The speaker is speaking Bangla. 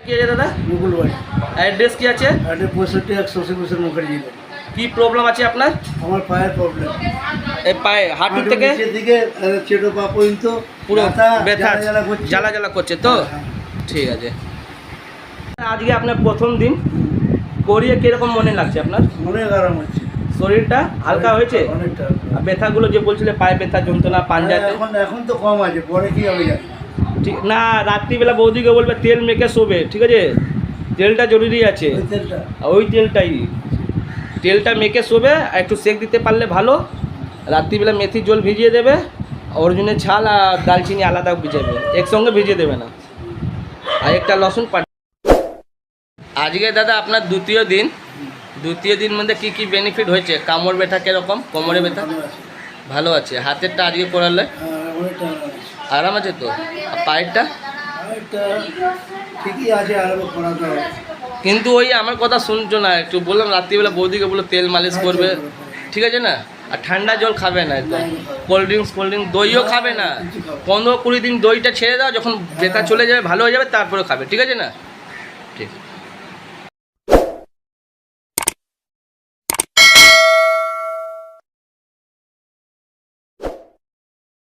কি আছে দাদা? মুকুল বাড়ি। অ্যাড্রেস কি আছে? অ্যাড্রেস 65/180 মুখার্জি। কি প্রবলেম আছে আপনার? আমার পায়ের প্রবলেম। এই পায়ে হাঁটু থেকে দিকে চেটো পা পর্যন্ত পুরো ব্যথা করছে। জ্বালা জ্বালা করছে তো? হ্যাঁ। ঠিক আছে। আজকে আপনার প্রথম দিন করিয়ে কিরকম মনে লাগছে আপনার? মনে আরাম হচ্ছে। শরীরটা হালকা হয়েছে? অনেকটা। আর ব্যথাগুলো যে বলছিলে পায়ে ব্যথা যন্ত্রণা পাঞ্জাতে? এখন তো কম আছে, পরে কি হবে জানি ঠিক না। রাত্রিবেলা বৌদিকে বলবে তেল মেখে শোবে, ঠিক আছে? তেলটা জরুরি আছে, ওই তেলটা। ওই তেলটা মেখে শোবে। আর একটু সেক দিতে পারলে ভালো। রাত্রিবেলা মেথির জল ভিজিয়ে দেবে, অর্জুনের ছাল আর দালচিনি আলাদা ভিজাবে, একসঙ্গে ভিজিয়ে দেবে না। আর একটা লসুন আজকে দাদা আপনার দ্বিতীয় দিন মধ্যে কি কি বেনিফিট হয়েছে? কামড় ব্যথা কিরকম? কোমরে ব্যথা ভালো আছে? হাতেরটা আজকে করালে অনেকটা আরাম আছে তো? আর পায়েরটা? ঠিকই আছে, আরো করাতে হবে। কিন্তু ওই আমার কথা শুনছো না। একটু বললাম রাত্রিবেলা বৌদিকে বলো তেল মালিশ করবে, ঠিক আছে না? আর ঠান্ডা জল খাবে না, একদম কোল্ড ড্রিঙ্কস দইও খাবে না। 15-20 দিন দইটা ছেড়ে দাও, যখন ব্যথা চলে যাবে ভালো হয়ে যাবে তারপরে খাবে, ঠিক আছে না? ঠিক।